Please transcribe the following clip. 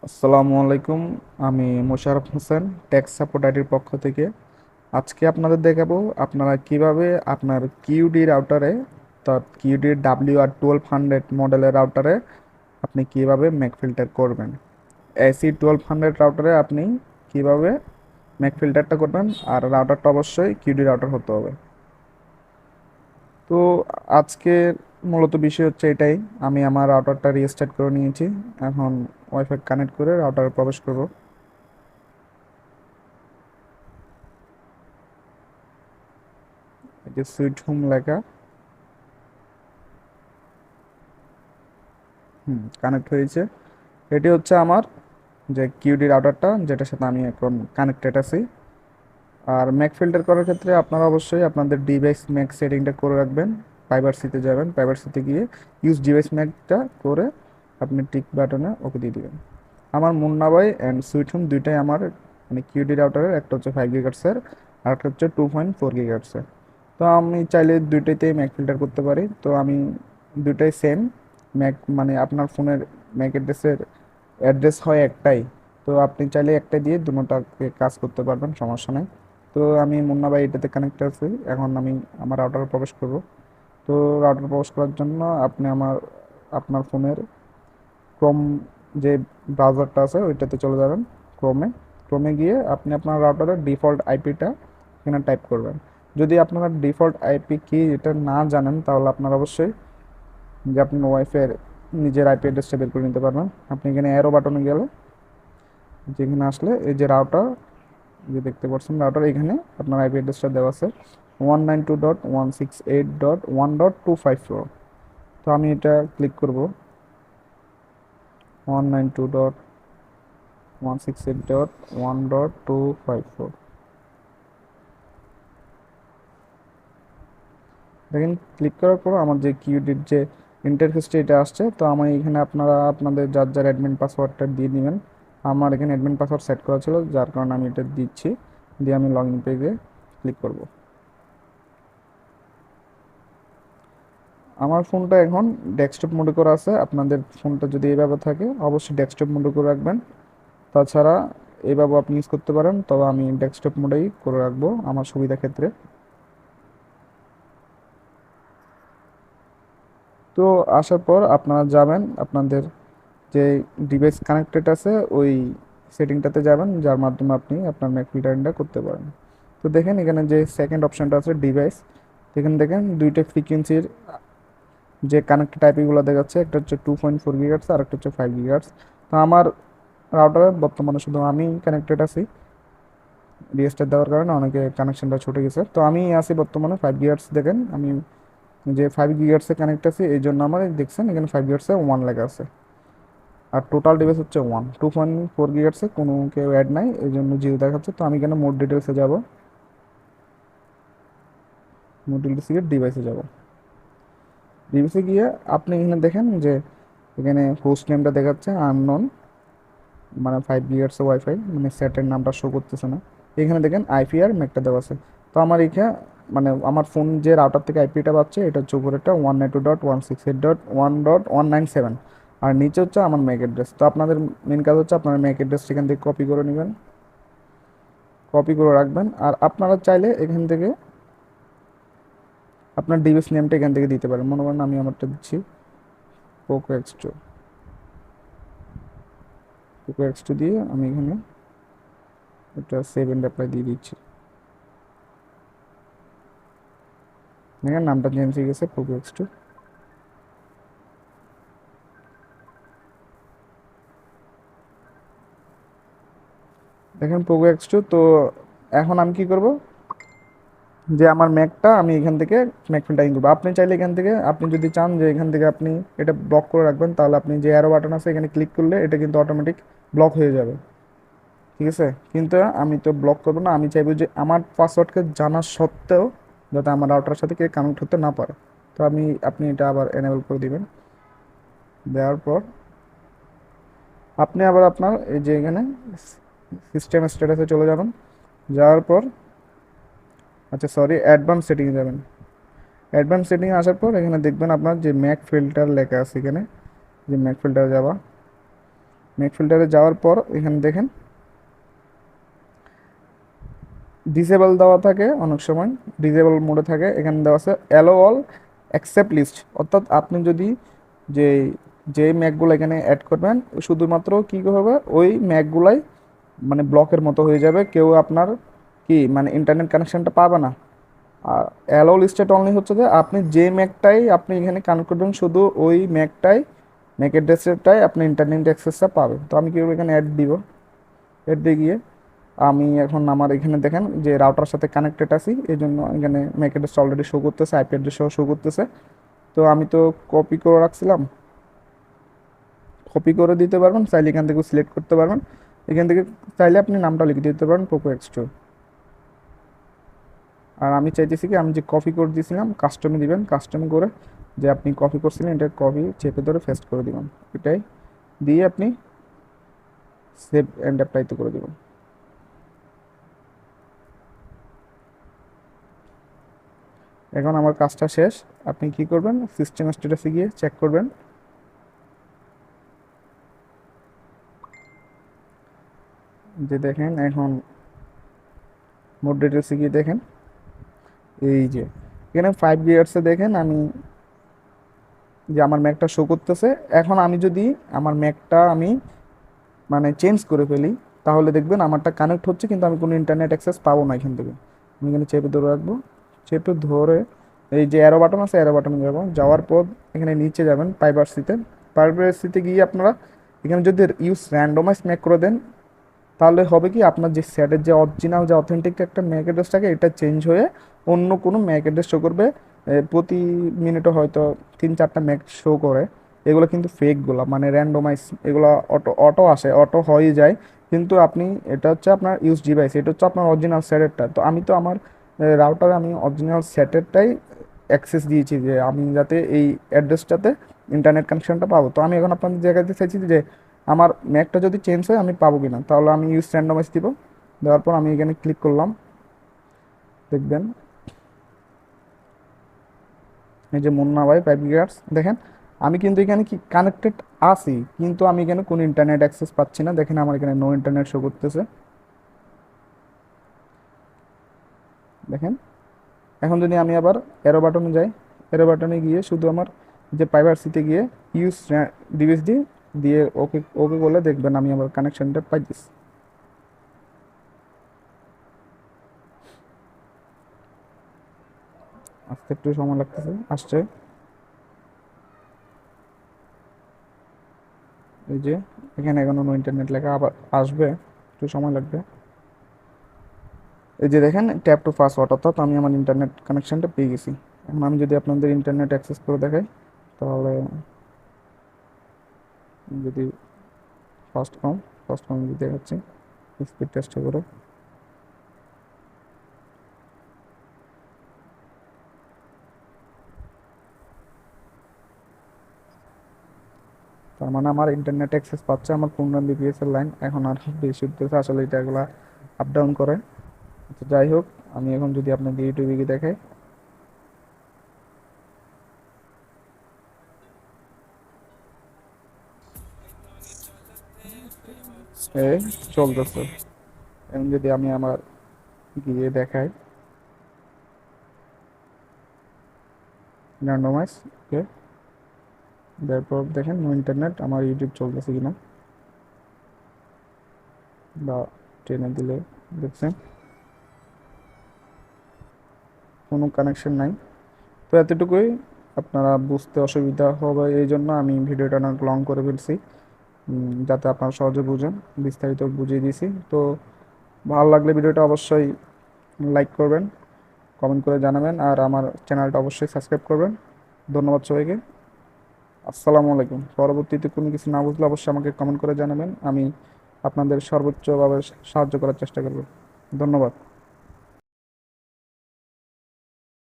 আসসালামু আলাইকুম। আমি মোশাররফ হোসেন, ট্যাক্স সাপোর্ট আইডির পক্ষ থেকে। আজকে আপনাদের দেখাবো আপনারা কিভাবে আপনার কিউডি রাউটারে, অর্থাৎ কিউডি WR1200 মডেলের রাউটারে আপনি কিভাবে ম্যাক ফিল্টার করবেন। AC1200 রাউটারে আপনি কিভাবে ম্যাক ফিল্টারটা করবেন, আর রাউটারটা অবশ্যই কিউডি রাউটার হতে হবে। তো আজকে মূলত বিষয় হচ্ছে এটাই। আমি আমার রাউটারটা রিস্টার্ট করে নিয়েছি। এখন ওয়াইফাই কানেক্ট করে রাউটারে প্রবেশ করব। এই যে সুইট হোম লেখা, কানেক্ট হয়েছে। এটি হচ্ছে আমার যে কিউডি রাউটারটা, যেটার সাথে আমি এখন কানেক্টেড আছি। আর ম্যাক ফিল্টার করার ক্ষেত্রে আপনারা অবশ্যই আপনাদের ডিভাইস ম্যাক সেটিংটা করে রাখবেন। প্রাইভাসিতে যাবেন, প্রাইভাসিতে গিয়ে ইউজ ডিভাইস ম্যাকটা করে আপনি টিক বাটনে ওকে দিয়ে দিবেন। আমার মুন্না ভাই অ্যান্ড সুইট হোম দুইটাই আমার মানে কিউডি রাউটারের, একটা হচ্ছে 5 GHz আর একটা হচ্ছে 2.4 GHz। তো আমি চাইলে দুইটাইতেই ম্যাক ফিল্টার করতে পারি। তো আমি দুইটাই সেম ম্যাক, মানে আপনার ফোনের ম্যাক অ্যাড্রেস হয় একটাই। তো আপনি চাইলে একটা দিয়ে দুটোটাকে কাজ করতে পারবেন, সমস্যা নেই। তো আমি মুন্না ভাই এটাতে কানেক্ট আছি। এখন আমি আমার রাউটারে প্রবেশ করব। তো রাউটার প্রবেশ করার জন্য আপনি আপনার ফোনের ক্রোম যে ব্রাউজারটা আছে ওইটাতে চলে যাবেন। ক্রোমে ক্রোমে গিয়ে আপনি আপনার রাউটারের ডিফল্ট আইপিটা এখানে টাইপ করবেন। যদি আপনারা ডিফল্ট আইপি কি এটা না জানেন, তাহলে আপনারা অবশ্যই যে আপনার ওয়াইফাইয়ের নিজের আইপি অ্যাড্রেসটা বের করে নিতে পারবেন। আপনি এখানে অ্যারো বাটনে গেলে, যেখানে আসলে এই যে রাউটার, যে দেখতে পাচ্ছেন রাউটার, এখানে আপনার আইপি অ্যাড্রেসটা দেওয়া আছে 192.168.1.254। তো আমি এটা ক্লিক করব। 192.168.1.254 দেখেন। ক্লিক করার পর আমার যে কিউডির যে ইন্টারফেসটা এটা আসছে। তো আমি এখানে আপনারা আপনাদের যার যার অ্যাডমিন পাসওয়ার্ডটা দিয়ে দিবেন। আমার এখানে অ্যাডমিন পাসওয়ার্ড সেট করা ছিল, যার কারণে আমি এটা দিচ্ছি। দিয়ে আমি লগ ইন পেজে ক্লিক করব। আমার ফোনটা এখন ডেস্কটপ মোডে করা আছে। আপনাদের ফোনটা যদি এইভাবে থাকে অবশ্যই ডেস্কটপ মোডে করে রাখবেন। তাছাড়া এইভাবে আপনি ইউজ করতে পারেন, তবে আমি ডেস্কটপ মোডেই করে রাখবো আমার সুবিধা ক্ষেত্রে। তো আসার পর আপনারা যাবেন আপনাদের যে ডিভাইস কানেক্টেড আছে ওই সেটিংটাতে যাবেন, যার মাধ্যমে আপনি আপনার ম্যাক ফিল্টারিংটা করতে পারেন। তো দেখেন এখানে যে সেকেন্ড অপশনটা আছে ডিভাইস, এখানে দেখেন দুইটা ফ্রিকোয়েন্সির যে কানেক্টেড আইপিগুলো দেখাচ্ছে, একটা হচ্ছে 2.4 GHz আর একটা হচ্ছে 5 GHz। তো আমার রাউটারে বর্তমানে শুধু আমি কানেক্টেড আছি। রিস্টার দেওয়ার কারণে অনেকে কানেকশনটা ছুটে গেছে। তো আমি আছি বর্তমানে 5 GHz। দেখেন আমি যে 5 GHz কানেক্ট আছি, এই জন্য আমার দেখছেন এখানে 5 GHz 1 লেখা আছে। আর টোটাল ডিভাইস হচ্ছে 2.4 GHz কোনো কেউ অ্যাড নাই, এই জন্য জিরো দেখাচ্ছে। তো আমি এখানে মোড ডিটেলসে যাব। মোড ডিটেলসে গিয়ে ডিভাইসে যাব। ডিভাইসে গিয়ে আপনি এখানে দেখেন যে এখানে হোস্ট নেমটা দেখাচ্ছে আননোন, মানে 5 GHz ওয়াইফাই, মানে সেটের নামটা শো করতেছে না। এখানে দেখেন আইপি আর ম্যাকটা দেওয়া আছে। তো আমার এখানে মানে আমার ফোন যে রাউটার থেকে আইপিটা পাচ্ছে এটা হচ্ছে উপরেরটা 192.168.1.197, আর নিচে হচ্ছে আমার ম্যাক অ্যাড্রেস। তো আপনাদের মেন কাজ হচ্ছে আপনার ম্যাক অ্যাড্রেস এখান থেকে কপি করে নেবেন, কপি করে রাখবেন। আর আপনারা চাইলে এখান থেকে আপনার ডিভাইস নেমটা এখান থেকে দিতে পারেন। মনে করেন আমি আমারটা দিচ্ছি পোকো X2। পোকো X2 দিয়ে আমি এখানে একটা সেভ এন্ড অ্যাপ্লাই দিয়ে দিচ্ছি। দেখেন নামটা চেঞ্জ হয়ে গেছে, পোকো X2। দেখেন পোকো X2। তো এখন আমি কি করব, যে আমার ম্যাকটা আমি এখান থেকে ম্যাক ফিল্টারিং করবো। আপনি চাইলে এখান থেকে, আপনি যদি চান যে এখান থেকে আপনি এটা ব্লক করে রাখবেন, তাহলে আপনি যে অ্যারো বাটন আছে এখানে ক্লিক করলে এটা কিন্তু অটোমেটিক ব্লক হয়ে যাবে। ঠিক আছে, কিন্তু আমি তো ব্লক করবো না। আমি চাইবো যে আমার পাসওয়ার্ডকে জানা সত্ত্বেও যাতে আমার রাউটারের সাথে কেউ কানেক্ট হতে না পারে। তো আপনি এটা আবার এনেবল করে দিবেন। দেওয়ার পর আপনি আবার আপনার এই যে এখানে সিস্টেম স্ট্যাটাসে চলে যাবেন। যাওয়ার পর আচ্ছা সরি, অ্যাডভান্স সেটিংয়ে যাবেন। অ্যাডভান্স সেটিংয়ে আসার পর এখানে দেখবেন আপনার যে ম্যাক ফিল্টার লেখা আছে, এখানে যে ম্যাক ফিল্টার যাওয়া, ম্যাক ফিল্টারে যাওয়ার পর এখানে দেখেন ডিসেবল দেওয়া থাকে, অনেক সময় ডিসেবল মোডে থাকে, এখানে দেওয়া আছে অ্যালো অল অ্যাকসেপ্ট লিস্ট। অর্থাৎ আপনি যদি যে যে ম্যাকগুলো এখানে অ্যাড করবেন শুধুমাত্র কী হবে, ওই ম্যাকগুলাই মানে ব্লকের মতো হয়ে যাবে, কেউ আপনার কি মানে ইন্টারনেট কানেকশনটা পাবে না। আর অ্যালো লিস্টেড অনলি হচ্ছে যে আপনি যে ম্যাকটাই আপনি এখানে কানেক্ট করবেন শুধু ওই ম্যাকটাই, ম্যাক অ্যাড্রেসটাই আপনি ইন্টারনেট অ্যাক্সেসটা পাবে। তো আমি কীভাবে এখানে অ্যাড দিব, অ্যাড দিয়ে গিয়ে আমি এখন আমার এখানে দেখেন যে রাউটার সাথে কানেক্টেড আছি, এই জন্য এখানে ম্যাক অ্যাড্রেস অলরেডি শো করতেছে, আইপি অ্যাড্রেস সহ শো করতেছে। তো আমি তো কপি করে রাখছিলাম, কপি করে দিতে পারবেন, চাইলে এখান থেকে সিলেক্ট করতে পারবেন। এখান থেকে চাইলে আপনি নামটা লিখে দিতে পারেন পোকো এক্স2। আর আমি চাইতেছি কি আমি যে কপি করে দিয়েছিলাম কাস্টমে দিবেন, কাস্টমে করে যে আপনি কপি করছিলেন এটা কপি চেপে ধরে পেস্ট করে দিবেন, এটাই দিয়ে আপনি সেভ অ্যান্ড অ্যাপ্লাইতে করে দিবেন। এখন আমার কাজটা শেষ। আপনি কি করবেন, সিস্টেম স্ট্যাটাসে গিয়ে চেক করবেন, যে দেখেন এখন মোড ডিটেলসে গিয়ে দেখেন এই যে এখানে 5 ইয়ার্সে দেখেন আমি যে আমার ম্যাকটা শো করতেছে। এখন আমি যদি আমার ম্যাকটা আমি মানে চেঞ্জ করে ফেলি তাহলে দেখবেন আমারটা কানেক্ট হচ্ছে কিন্তু আমি কোনো ইন্টারনেট অ্যাক্সেস পাবো না এখান থেকে। আমি এখানে চেপে ধরে রাখবো, চেপে ধরে এই যে অ্যারো বাটন আছে অ্যারো বাটনে যাবো, যাওয়ার পর এখানে নিচে যাবেন প্রাইভাসিতে, প্রাইভাসিতে গিয়ে আপনারা এখানে যদি ইউজ র্যান্ডমাইজ ম্যাক করে দেন তাহলে হবে কি আপনার যে সেটের যে অরিজিনাল যে অথেন্টিক একটা ম্যাক অ্যাড্রেস থাকে এটা চেঞ্জ হয়ে অন্য কোনো ম্যাক অ্যাড্রেস শো করবে। প্রতি মিনিটে হয়তো 3-4টা ম্যাক শো করে, এগুলো কিন্তু ফেকগুলো মানে র্যান্ডমাইজ, এগুলো অটো অটো আসে, অটো হয়ে যায়। কিন্তু আপনি এটা হচ্ছে আপনার ইউজ ডিভাইস, এটা হচ্ছে আপনার অরিজিনাল সেটেরটা। তো আমি তো আমার রাউটারে আমি অরিজিনাল সেটেরটাই অ্যাক্সেস দিয়েছি যে আমি যাতে এই অ্যাড্রেসটাতে ইন্টারনেট কানেকশনটা পাবো। তো আমি এখন আপনাদের জায়গাতে চাইছি যে আমার ম্যাকটা যদি চেঞ্জ হয় আমি পাবো কিনা, তাহলে আমি ইউজ র্যান্ডমাইজ দিব, দেওয়ার পর আমি এখানে ক্লিক করলাম, দেখবেন এই যে মুন্না ভাই 5 ইয়ার্স দেখেন আমি কিন্তু এখানে কি কানেক্টেড আছি কিন্তু আমি এখানে কোনো ইন্টারনেট অ্যাক্সেস পাচ্ছি না। দেখেন আমার এখানে নো ইন্টারনেট শো করতেছে, দেখেন। এখন যদি আমি আবার এরো বাটনে যাই, এরো বাটনে গিয়ে শুধু আমার যে প্রাইভাসিতে গিয়ে ইউজ ডিভাইস দিয়ে দিয়ে ওকে ওকে বলে দেখবেন আমি আবার কানেকশনটা পাইতেছি। আসতে একটু সময় লাগতেছে, আসছে এই যে এখানে এখনো নো ইন্টারনেট লেখা, আবার আসবে, একটু সময় লাগবে। এই যে দেখেন ট্যাপ টু পাসওয়ার্ড, অর্থাৎ আমি আমার ইন্টারনেট কানেকশনটা পেয়ে গেছি। এখন আমি যদি আপনাদের ইন্টারনেট অ্যাক্সেস করে দেখাই তাহলে যদি ফার্স্ট কম যদি দেখাচ্ছি স্পিড টেস্ট করে, তার মানে আমার ইন্টারনেট অ্যাক্সেস পাচ্ছে আমার 15 mbps এর লাইন, এখন আর বেশি উঠতেছে, আসলে এটা এগুলা আপ ডাউন করে। আচ্ছা যাই হোক, আমি এখন যদি আপনাদের ইউটিউবে গিয়ে দেখাই এই চলতেছে। এখন যদি আমি আমার গিয়ে দেখাই র্যান্ডমাইজ, ওকে, তারপর দেখেন নো ইন্টারনেট আমার ইউটিউব চলতেছে কিনা, বা টেনে দিলে দেখছেন কোনো কানেকশন নাই। তো এতটুকুই, আপনারা বুঝতে অসুবিধা হবে এই জন্য আমি ভিডিওটা অনেক লং করে ফেলছি, যাতে আপনারা সহজে বুঝেন, বিস্তারিত বুঝিয়ে দিয়েছি। তো ভালো লাগলে ভিডিওটা অবশ্যই লাইক করবেন, কমেন্ট করে জানাবেন, আর আমার চ্যানেলটা অবশ্যই সাবস্ক্রাইব করবেন। ধন্যবাদ সবাইকে, আসসালামু আলাইকুম। পরবর্তীতে কোনো কিছু না বুঝলে অবশ্যই আমাকে কমেন্ট করে জানাবেন, আমি আপনাদের সর্বোচ্চভাবে সাহায্য করার চেষ্টা করব। ধন্যবাদ।